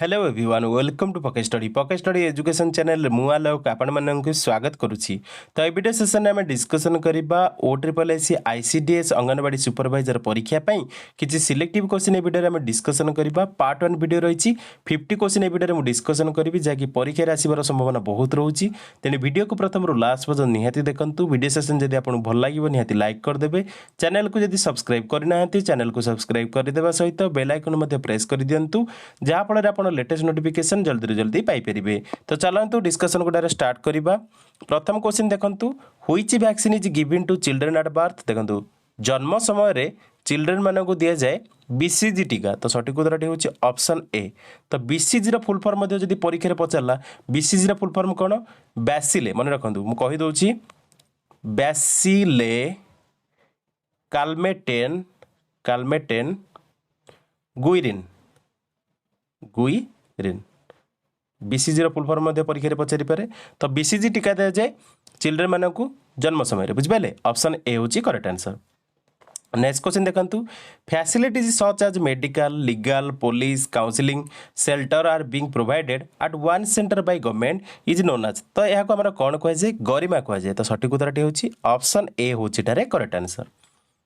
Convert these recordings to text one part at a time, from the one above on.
Hello everyone welcome to pocket study education channel मुआलोक आपण मानक स्वागत करुच्ची। तो ये वीडियो सेशन में डिस्कसन करबा OSSC ICDS अंगनवाड़ी सुपरवाइजर परीक्षा किसी सिलेक्टिव क्वेश्चन ए वीडियो में डिस्कसन करबा। पार्ट 1 वीडियो रही 50 क्वेश्चन ए वीडियो में डिस्कसन करी जहाँकि परीक्षा आसबार संभावना बहुत रोचे। तेणु वीडियो को प्रथम लास्ट पर्यटन निहाती देखूँ। वीडियो सेशन जब आपको भल लगे निहाती लाइक करदे। चैनल को जब सब्सक्राइब करना चैनल को सब्सक्राइब करदे सहित बेल आइकन प्रेस कर दिंतु जहाँफल आप लेटेस्ट नोटिफिकेशन जल्दी जल्दी पाइपर। तो चलतु डिस्कसन गोटे स्टार्ट करवा। प्रथम क्वेश्चन देखु which vaccine is given to children at birth. देखो जन्म समय चिल्ड्रेन मान को दि जाए BCG टीका। तो सठिक उत्तर हूँ ऑप्शन ए। तो BCG फुल फॉर्म जब परीक्षा पचारा BCG फुल फॉर्म कौन बैसिले मन रखु मुझे कहीदे बैसिले कालमेटेन गुइरिन BCG फुल फॉर्म परीक्षा पचारि पारे। तो BCG टीका दि जाए चिल्ड्रेन मान को जन्म समय बुझिपारे। ऑप्शन ए हूँ करेक्ट आंसर। नेक्स्ट क्वेश्चन देखंतु facilities such as medical legal police counselling shelter are being provided at one centre by government is known as. तो यह को कौन कहुए गरिमा कहुए। तो सठिक उत्तर हूँ ऑप्शन ए हूँ करेक्ट आंसर।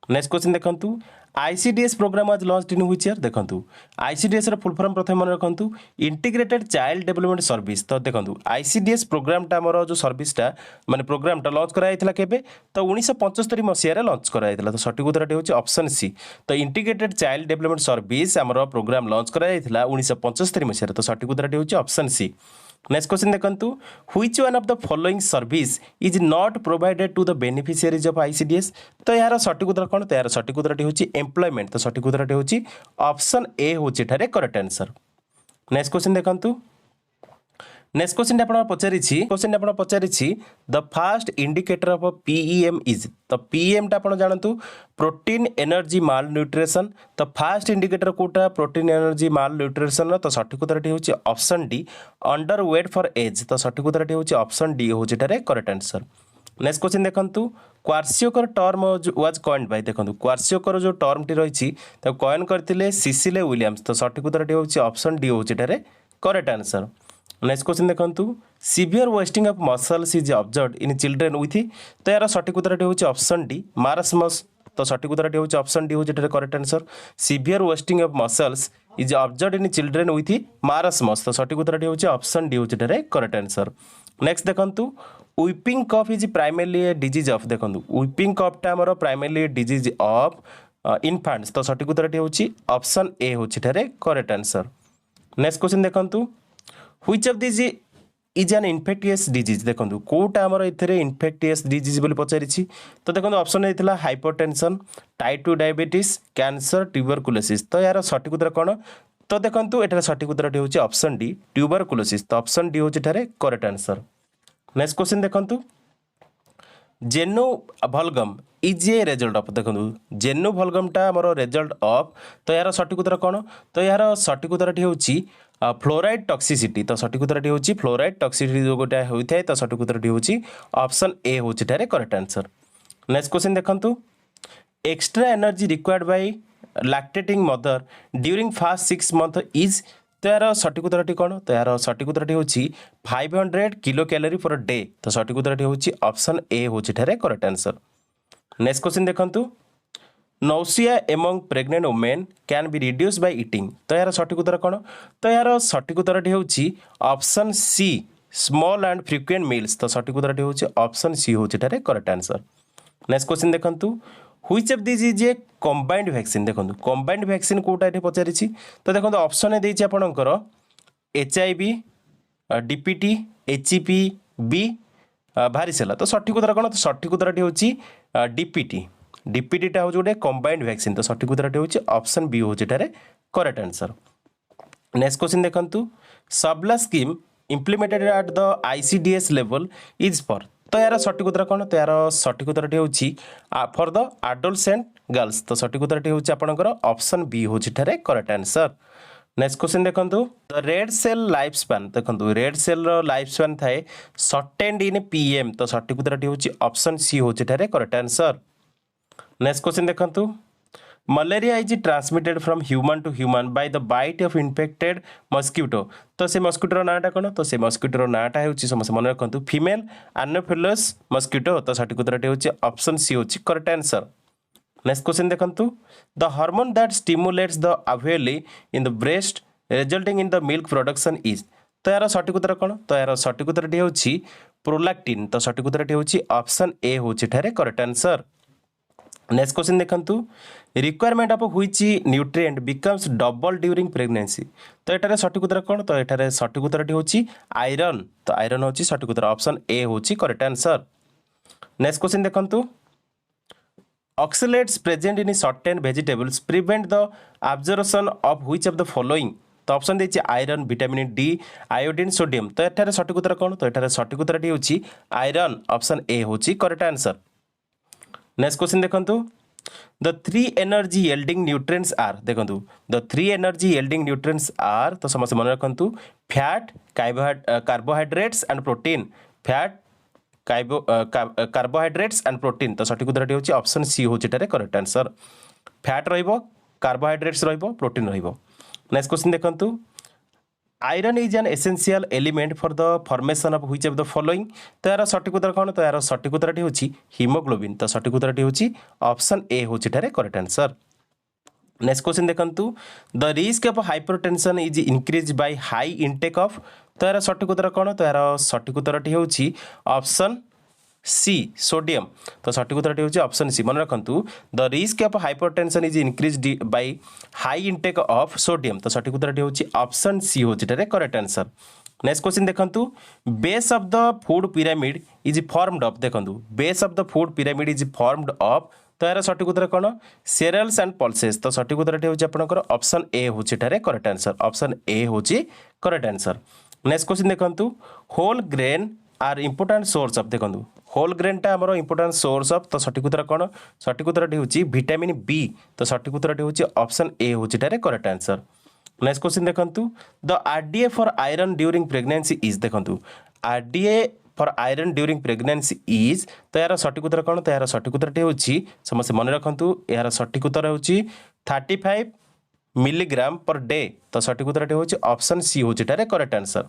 नेक्स्ट क्वेश्चन देखंतु ICDS program was launched in which year. देखंतु ICDS फुल फॉर्म प्रथम मन रखंतु इंटीग्रेटेड चाइल्ड डेवलपमेंट सर्विस। तो देखंतु ICDS प्रोग्रामटा मोर जो सर्विसटा माने प्रोग्रामटा लॉन्च कराइथिला केबे। तो 1975 मसीह लॉन्च कराइथिला। तो सठिक उत्तर हूँ ऑप्शन सी। तो इंटीग्रेटेड चाइल्ड डेवलपमेंट सर्विस आमर प्रोग्राम लॉन्च कराइथिला 1975 मसीह। तो सठिक उत्तर हूँ ऑप्शन सी। नेक्स्ट क्वेश्चन देखंतु which one of the following service is not provided to the beneficiaries of ICDS। तो यार सठिक उत्तर कौन। तो यार सठिक उत्तर हूँ एम्प्लॉयमेंट। तो सठिक उत्तर हूँ ऑप्शन ए हूँ करेक्ट आंसर। नेक्स्ट क्वेश्चन देखंतु नेक्स्ट क्वेश्चन आप पचारि the first indicator of PEM is. तो PEM टा जानतु प्रोटीन एनर्जी माल न्यूट्रिशन। तो फास्ट इंडिकेटर कोटा प्रोटीन एनर्जी माल न्यूट्रिशन। तो सठिक उत्तर हूँ option D underweight for age. तो सठिक उत्तर हूँ ऑप्शन डी हूँ करेक्ट आंसर। नेक्स्ट क्वेश्चन देखंतु kwashiorkor term was coined by. देखंतु क्वार्सियोकर जो टर्म टी रही कॉइन करते सिसिले विलियम्स। तो सठिक उत्तर हूँ ऑप्शन डी हूँ करेक्ट आंसर। नेक्स्ट क्वेश्चन देखंतु severe wasting of muscles is observed in children with. तो यार सठिक उत्तर हूँ ऑप्शन डी मारास्मस। तो सठिक उत्तर हूँ ऑप्शन डी हूँ correct answer. Severe wasting of muscles is observed in children with marasmus. तो सठिक उत्तर हूँ ऑप्शन डी हूँ करेक्ट आंसर। नेक्स्ट देखंतु whooping cough is primarily a disease of. देखंतु वीपिंग कफटा आमर प्राइमरली डिजीज ऑफ इनफांट्स। तो सठिक उत्तर हूँ ऑप्शन ए हूँ करेक्ट आंसर। नेक्स्ट क्वेश्चन देखंतु which of this is an infectious disease. देखो कौटा आमर ए इन्फेक्टियस डिजीज बोली पचारि। तो देखो ऑप्शन होता hypertension type 2 diabetes cancer tuberculosis. तो यार सठिक उत्तर कौन। तो देखो ये सठिक उत्तर हूँ ऑप्शन डी ट्यूबरकुलोसिस। तो ऑप्शन डी हूँ करेक्ट आंसर। नेक्स्ट क्वेश्चन देखंतु जेनु भलगम इज ए रिजल्ट ऑफ। देखो जेनु भलगमटा आमर रिजल्ट ऑफ। तो यार सठिक उत्तर कौन। तो यार सठिक उत्तर हूँ फ्लोराइड टॉक्सिसिटी। तो सठिक उत्तर हूँ फ्लोराइड टॉक्सिसिटी जो गोटे होता है। तो सठिक उत्तर हूँ ऑप्शन ए हूँ करेक्ट आंसर। नेक्स्ट क्वेश्चन देखंतु extra energy required by lactating mother during first 6 month is. तो यार सठिक उत्तर कौन। तो यार सठिक उत्तर हूँ 500 किलो कैलोरी पर डे। तो सठिक उत्तर हूँ ऑप्शन ए हूँ करेक्ट आंसर। नेक्स्ट क्वेश्चन देखंतु nausea among pregnant women can be reduce by eating. तो यार सठिक उत्तर कौन। तो यार सठिक उत्तर हूँ option C small and frequent meals. तो सठिक उत्तर हूँ ऑप्शन सी हूँ करेक्ट आंसर। नेक्स्ट क्वेश्चन देखंतु which of this is a combined vaccine. देखो कंबाइंड वैक्सीन कोटा ये पचारि। तो देखो ऑप्शन देती आपणकर HIV DPT HEPV भारीसेला। तो सठिक उत्तर कौन। तो सठिक उत्तर हूँ DPT टा हूँ गोटे कंबाइंड वैक्सीन। तो सठिक उत्तर हूँ ऑप्शन बी हूँ करेक्ट आंसर। नेक्स्ट क्वेश्चन देखंतु सबला scheme implemented at the ICDS level is for. तो यार सठिक उत्तर कौन। तो यार सठिक उत्तर हूँ फॉर द एडोलसेंट गर्ल्स। तो सठिक उत्तर हूँ आपणकर ऑप्शन बी हूँ करेक्ट आंसर। नेक्स्ट क्वेश्चन देखंतु the red cell life span. देखंतु रेड सेल लाइफ स्पैन थाए शॉर्टेंड इन PM। तो सठिक उत्तर हूँ ऑप्शन सी हूँ करेक्ट आंसर। नेक्स्ट क्वेश्चन देखंतु malaria is transmitted from human to human by the bite of infected mosquito. तो से मस्क्यूटोर नाटा कौन? तो से मस्क्यूटोर नाटा होची समस्त मन रखंतु फीमेल एनोफिलस मस्क्यूटो। तो सठिक उत्तरटी होची ऑप्शन सी होची करेक्ट आंसर। नेक्स्ट क्वेश्चन देखंतु the hormone that stimulates the alveoli in the breast resulting in the milk production is. तो यार सठिक उत्तर कौन? तो यार सठिक उत्तरटी होची प्रोलैक्टिन। तो सठिक उत्तरटी होची ऑप्शन ए होची ठारे करेक्ट आंसर। नेक्स्ट क्वेश्चन देखंतु requirement of which nutrient becomes double during pregnancy. तो एटारे सठिक उत्तर कौन? तो एटारे सठिक उत्तरटी होची आयरन। तो आयरन होची सठिक उत्तर ऑप्शन ए होची करेक्ट आंसर। नेक्स्ट क्वेश्चन देखंतु oxalates present in certain vegetables prevent the absorption of which of the following. तो ऑप्शन देछि iron vitamin D iodine sodium. तो एटारे सठिक उत्तर कौन? तो एटारे सठिक उत्तरटी होची आयरन ऑप्शन ए होची करेक्ट आंसर। नेक्स्ट क्वेश्चन देखंतु the three energy yielding nutrients are. देखंतु the three energy yielding nutrients are. तो समस्त मन रखंतु fat carbohydrates and protein. Fat carbohydrates and protein. तो सठिक उत्तरटी होची ऑप्शन सी होची ठारे करेक्ट आंसर। फैट रहिबो कार्बोहाइड्रेट्स रहिबो प्रोटीन रहिबो। नेक्स्ट क्वेश्चन देखंतु iron is an essential element for the formation of which of the following. तो यार सठिक उत्तर कौन? तो यार सठिक उत्तरटी होची हीमोग्लोबिन। तो सठिक उत्तरटी होची ऑप्शन ए होची ठारे करेक्ट आंसर। नेक्स्ट क्वेश्चन देखंतु the risk of hypertension is increase by high intake of. तो यार सठिक उत्तर कौन? तो यार सठिक उत्तरटी होची ऑप्शन सी सोडियम। तो सठिक उत्तरटी होची ऑप्शन सी। मन रखंतु the risk of hypertension is increase by high intake of sodium. तो सठिक उत्तरटी होची ऑप्शन सी होची ठारे करेक्ट आंसर। नेक्स्ट क्वेश्चन देखंतु base of the food pyramid is formed of. देखंतु base of the food pyramid is formed of. तो यार सठिक उत्तर कौन? Cereals and pulses. तो सठिक उत्तरटी होची आपनकर ऑप्शन ए होची ठारे करेक्ट आंसर। ऑप्शन ए होची करेक्ट आंसर। नेक्स्ट क्वेश्चन देखंतु whole grain are important source of. देखंतु होल ग्रेन टा हमरो इंपोर्टेंट सोर्स ऑफ। तो सठिक उत्तर कौन? सठिक उत्तरटी होची विटामिन बी। तो सठिक उत्तरटी होची ऑप्शन ए होची ठारे करेक्ट आंसर। नेक्स्ट क्वेश्चन देखंतु the RDA for iron during pregnancy is. देखंतु RDA for iron during pregnancy is. तो यार सठिक उत्तर कौन? तो यार सठिक उत्तरटी होची समस्त मन रखंतु यार सठिक उत्तर होची 35 मिलीग्राम पर डे। तो सठिक उत्तरटी होची ऑप्शन सी होची ठारे करेक्ट आंसर।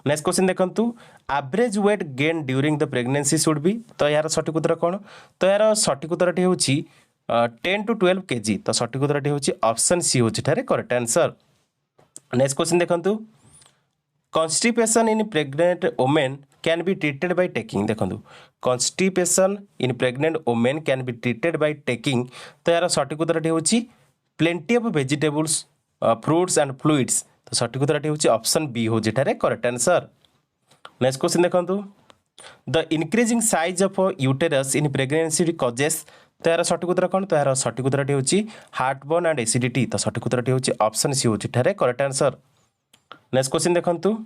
नेक्स्ट क्वेश्चन देखंतु average weight gain during the pregnancy should be. तो यार सठिक उत्तर कौन? तो यार सठिक उत्तरटी होची 10 to 12 kg। तो सठिक उत्तरटी होची ऑप्शन सी होची ठारे करेक्ट आंसर। नेक्स्ट क्वेश्चन देखंतु constipation in pregnant women can be treated by taking. देखंतु constipation in pregnant women can be treated by taking. तो यार सठिक उत्तरटी होची plenty of vegetables fruits and fluids. तो सठिक उत्तरटी होची ऑप्शन बी होची ठारे करेक्ट आंसर। नेक्स्ट क्वेश्चन देखंतु the increasing size of uterus in pregnancy causes. तो यार सठिक उत्तर कौन? तो यार सठिक उत्तरटी होची हार्टबर्न एंड एसिडिटी। तो सठिक उत्तरटी होची ऑप्शन सी होची ठारे करेक्ट आंसर। नेक्स्ट क्वेश्चन देखंतु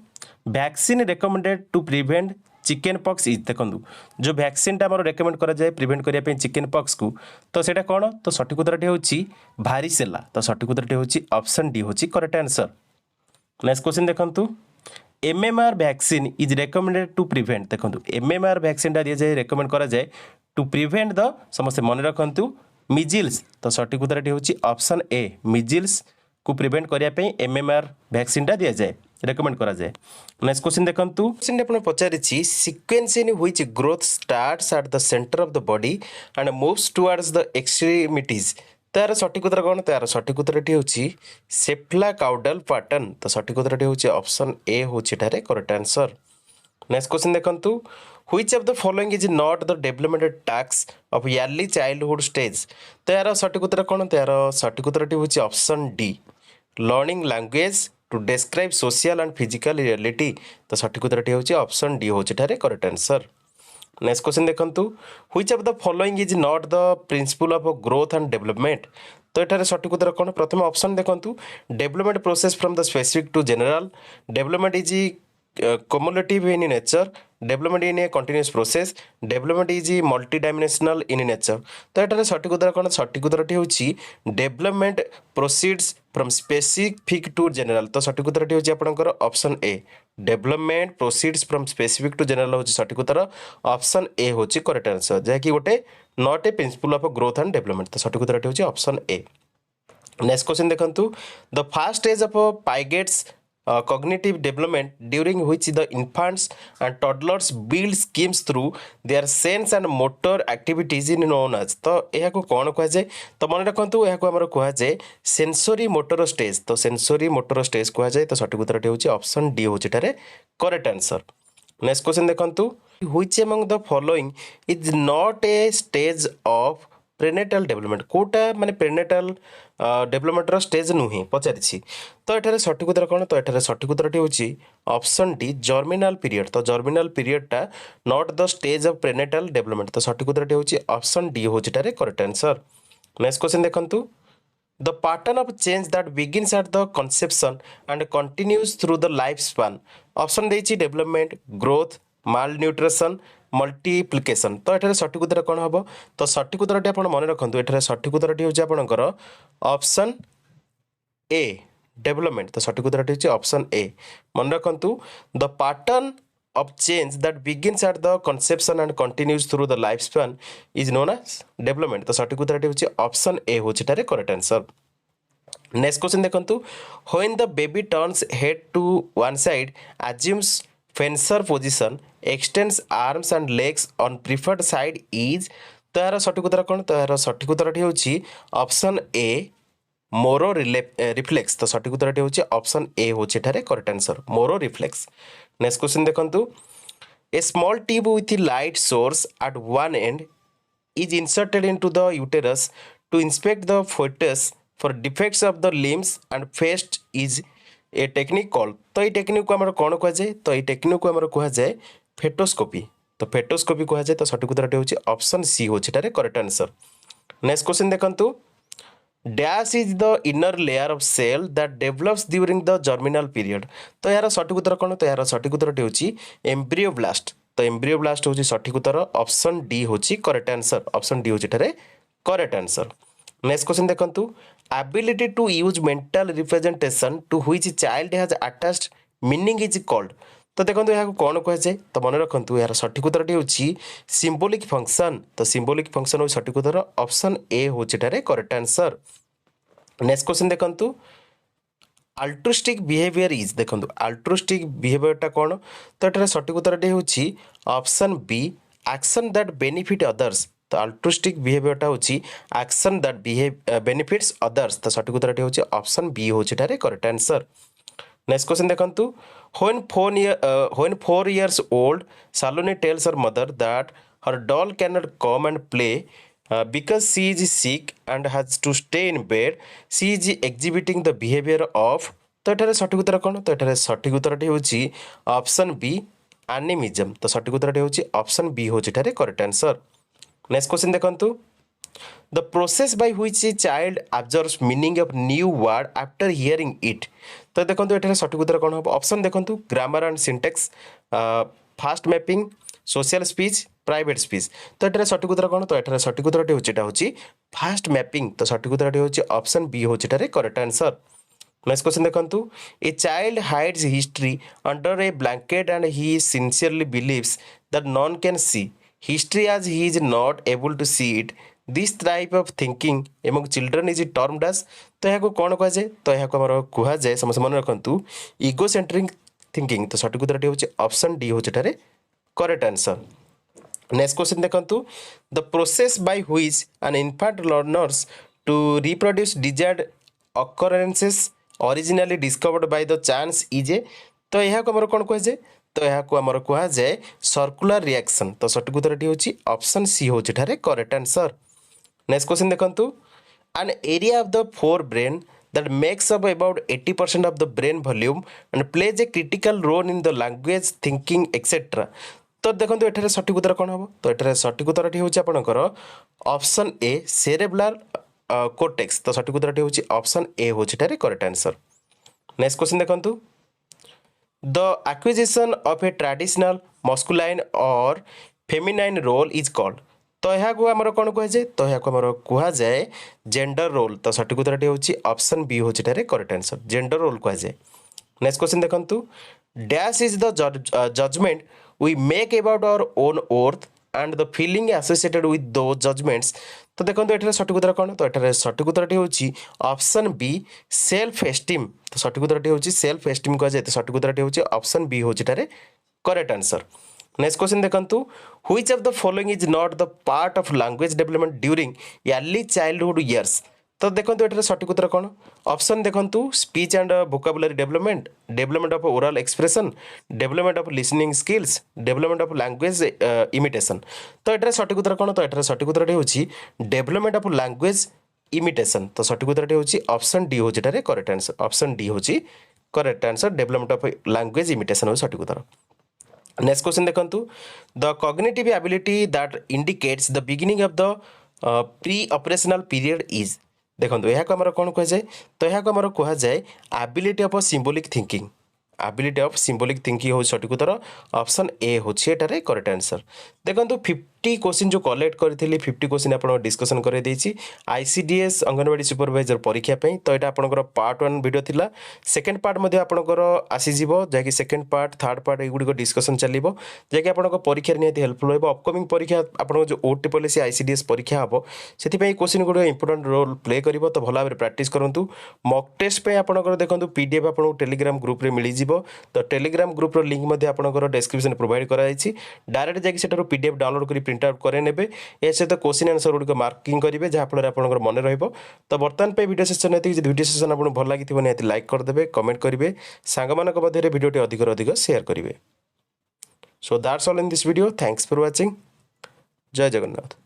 vaccine recommended to prevent chickenpox is. देखंतु जो वैक्सीन टा हमरो रेकमेंड करा जाय प्रिवेंट करिया पे चिकेन पॉक्स को। तो सेटा कोन? तो सठिक उत्तरटी होची भारीसेला। तो सठिक उत्तरटी होची ऑप्शन डी होची करेक्ट आंसर। नेक्स्ट क्वेश्चन देखंतु MMR vaccine is recommended to prevent. देखंतु एमएमआर वैक्सीन टा दिया जाय रेकमेंड करा जाय टू प्रिवेंट द समस्त मन रखंतु मिजिल्स। तो सठिक उत्तरटी होची ऑप्शन ए मिजिल्स को प्रिवेंट करिया पे एमएमआर वैक्सीन टा दिया जाय रेकमेंड करा जाय। नेक्स्ट क्वेश्चन देखंतु क्वेश्चन आपण पचारिछि sequence in which growth starts at the centre of the body and moves towards the extremities. तार सठिक उत्तर कौन? तार सठिक उत्तरटी होची सेफ्ला काउडल पैटर्न। तो सठिक उत्तरटी होची ऑप्शन ए होची ठारे करेक्ट आंसर। नेक्स्ट क्वेश्चन देखंतु which of the following is not the development task of early childhood stage. तो यार सठिक उत्तर कौन? तो यार सठिक उत्तरटी होची option D learning language to describe social and physical reality. तो सठिक उत्तरटी होची ऑप्शन डी होची ठारे करेक्ट आंसर। नेक्स्ट क्वेश्चन देखंतु which of the following is not the principle of growth and development. तो एठारे सठिक उत्तर कौन? प्रथम ऑप्शन देखंतु development process from the specific to general. Development is cumulative in nature, development in a continuous process, development is multidimensional in nature। तो एटारे सठिक उत्तर कौन? सठिक उत्तरटी होची development proceeds from specific to general. तो सठिक उत्तरटी होची आपनकर option A development proceeds from specific to general होची सठिक उत्तर ऑप्शन ए होची करेक्ट आंसर, जे कि गोटे not a principle of growth and development. तो सठिक उत्तरटी होची ऑप्शन ए। नेक्स्ट क्वेश्चन देखंतु the first stage of Piaget's cognitive development during which the infants and toddlers build schemes through their sense and motor activities in known as तो यह को कौन कह जाए तो मन रखु यह को हमर कह जाए सेंसरी मोटर स्टेज तो सेंसरी मोटर स्टेज कह जाए तो सठिक उत्तर होची ऑप्शन डी होची टारे करेक्ट आंसर नेक्स्ट क्वेश्चन देखंतु which among the following is not a stage of prenatal development कोटा माने प्रेनेटाल डेभलपमेंटर स्टेज नुहे पचारि तो एठारे सठिक उत्तर कौन तो एठारे सठिक उत्तरटी होची ऑप्शन डी जर्मिनाल पीरियड तो जर्मिनाल पीरियड टा not the stage of prenatal development तो सठिक उत्तरटी होची ऑप्शन डी होची टारे करेक्ट आंसर नेक्स्ट क्वेश्चन देखंतु the pattern of change that begins at the conception and continues through the life span option देछि development growth malnutrition multiplication तो एठारे सठिक उत्तर कौन हम तो सठिक उत्तरटी आप मन रखु एठारे सठिक उत्तरटी होची आपनकर ऑप्शन ए डेवलपमेंट तो सठिक उत्तरटी होची ऑप्शन ए मन रखु the pattern of change that begins at the conception and continues through the lifespan is known as development तो सठिक उत्तरटी होची ऑप्शन ए होची टारे करेक्ट आंसर नेक्स्ट क्वेश्चन देखंतु when the baby turns head to one side assumes fencer position x tends arms and legs on preferred side is तो यार सठिक उत्तर कौन तो यार सठिक उत्तरटी होची ऑप्शन ए मोरो रिफ्लेक्स तो सठिक उत्तरटी होची ऑप्शन ए होची ठारे correct answer Moro reflex next question देखंतु a small tube with light source at one end is inserted into the uterus to inspect the foetus for defects of the limbs and face is a technique call तो ये technique को आमर कौन कह जाए तो ये टेक्निक को आमर कह जाए फेटोस्कोपी तो फेटोस्कोपी कह जाए तो सठिक उत्तरटी होची ऑप्शन सी होची टारे करेक्ट आंसर नेक्स्ट क्वेश्चन देखंतु dash is the inner layer of cell that develops during the germinal period तो यार सठिक उत्तर कौन तो यार सठिक उत्तरटी होची एम्ब्रियोब्लास्ट तो एम्ब्रियोब्लास्ट होची सठिक उत्तर ऑप्शन डी होची करेक्ट आंसर ऑप्शन डी होची टारे करेक्ट आंसर नेक्स्ट क्वेश्चन देखंतु ability to use mental representation to which child has attached meaning is called तो देखो यहाँ कौन कह जाए तो मन रखु यार सठिक उत्तरटी होची सिंबॉलिक फंक्शन तो सिंबॉलिक फंक्शन हो सठिक उत्तर ऑप्शन ए होची टारे करेक्ट आंसर नेक्स्ट क्वेश्चन देखंतु अल्ट्रुस्टिक बिहेवियर इज देखो अल्ट्रुस्टिक बिहेवियरटा कौन तो ये सठिक उत्तरटी होची option B action that benefit others तो अल्ट्रुस्टिक बिहेवियरटा होची एक्शन दैट बेनिफिट्स अदर्स तो सठिक उत्तरटी होची ऑप्शन बी होची टारे करेक्ट आंसर नेक्स्ट क्वेश्चन देखंतु when 4 years old Saloni tells her mother that her doll cannot come and play because she is sick and has to stay in bed she is exhibiting the behavior of तो एठारे सठिक उत्तर कौन तो एठारे सठिक उत्तरटी होची ऑप्शन बी एनिमिज्म तो सठिक उत्तरटी होची ऑप्शन बी होची टारे करेक्ट आंसर नेक्स्ट क्वेश्चन देखंतु the process by which a child observes meaning of new word after hearing it तो देखंतु एठारे सठिक उत्तर कौन हम ऑप्शन देखंतु grammar and syntax fast mapping social speech private speech तो एठारे सठिक उत्तर कौन तो एठारे सठिक उत्तरटी होची फास्ट मैपिंग तो सठिक उत्तरटी होची ऑप्शन बी होची टारे करेक्ट आंसर नेक्स्ट क्वेश्चन देखंतु a child hides history under a blanket and he sincerely believes that none can see history as he is not able to see it this type of thinking among children is termed as तो यहाँ को कौन कह जाए तो यहाँ को हमारा कह जाए समस्त मन रखु इगोसेंट्रिक थिंकिंग तो सठिक उत्तरटी होची ऑप्शन डी होची टारे करेक्ट आंसर नेक्स्ट क्वेश्चन देखंतु the process by which an infant learners to reproduce desired occurrences originally discovered by the chance is a तो यहाँ को हमारा कौन कह जाए तो यहाँ को आमर कह जाए सर्कुलर रिएक्शन तो सठिक उत्तरटी होची ऑप्शन सी होची ठारे करेक्ट आंसर नेक्स्ट क्वेश्चन देखंतु an area of the fore brain that makes up about 80% of the brain volume and plays a critical role in the language thinking etc तो देखो एठारे सठिक उत्तर कौन हम तो एठारे सठिक उत्तरटी होची आपनकर ऑप्शन ए सेरेब्रल कोर्टेक्स तो सठिक उत्तरटी होची ऑप्शन ए होची ठारे करेक्ट आंसर नेक्स्ट क्वेश्चन देखंतु The acquisition of a traditional masculine or feminine role is called तो यहाँ को आमर कौन कह जाए तो यहाँ को आमर कह जाए जेंडर रोल तो सठिक उत्तरटी होची ऑप्शन बी होची टारे करेक्ट आंसर जेंडर रोल कह जाए नेक्स्ट क्वेश्चन देखंतु dash is the judgment we make about our own worth and the feeling associated with those judgments तो देखो एठार सठिक उत्तर कौन तो एठार सठिक उत्तरटी होची ऑप्शन बी सेल्फ एस्टीम तो सठिक उत्तरटी होची सेल्फ एस्टीम कह जाए तो सठिक उत्तरटी होची ऑप्शन बी होची एठार करेक्ट आंसर नेक्स्ट क्वेश्चन देखंतु which of the following is not the part of language development during early childhood years तो देखो एठार सठिक उत्तर कौन ऑप्शन देखंतु speech and vocabulary development development of oral expression development of listening skills development of language imitation तो एठार सठिक उत्तर कौन तो एठार सठिक उत्तर होची डेवलपमेंट ऑफ लैंग्वेज इमिटेशन तो सठिक उत्तर होची ऑप्शन डी होची एठार करेक्ट आंसर ऑप्शन डी होची correct answer development of language imitation हो सठिक उत्तर नेक्स्ट क्वेश्चन देखंतु the cognitive ability that indicates the beginning of the pre operational period is देखो यह आम कौन कह जाए तो यह आम कह जाए ability of symbolic thinking ability of symbolic thinking हो सठिक उत्तर ऑप्शन ए होची एटारे करेक्ट आंसर देखो 50 क्वेश्चन जो कलेक्ट करी 50 क्वेश्चन आप डिस्कसन कर आईसीडीएस अंगनवाड़ी सुपरवाइजर परीक्षा पे तो यहाँ आपंकर पार्ट 1 वीडियो थिला सेकेंड पार्ट आपंकर आसीज जहाँकि सेकेंड पार्ट थर्ड पार्ट युग डिस्कसन चलो जैकि आप परीक्षा निहाती हेल्पफुल हो अपकमिंग परीक्षा आप जो ओटी पॉलिसी आईसीडीएस परीक्षा हम से क्वेश्चन गुड़ इंपोर्टेंट रोल प्ले कर तो भल भाव प्राक्ट करूँ मॉक टेस्ट पे आपंकर देखो पीडीएफ आपको टेलीग्राम ग्रुप रे मिल तो टेलीग्राम ग्रुप लिंक आपंकर डिस्क्रिप्शन प्रोवाइड कराई डायरेक्ट जाकि पीडीएफ डाउनलोड कर प्रिंट आउट करे नेबे ए सहित क्वेश्चन आंसर गुड़िक मार्किंग करेंगे जहाँफल आपंकर मन रहिबो तो बर्तमान पे वीडियो सेशन ये वीडियो सेशन आपको भल लगी निहाती लाइक करदे कमेंट करेंगे सांगमानक मध्य वीडियो अधिक शेयर करेंगे so that's all in this video thanks for watching जय जगन्नाथ।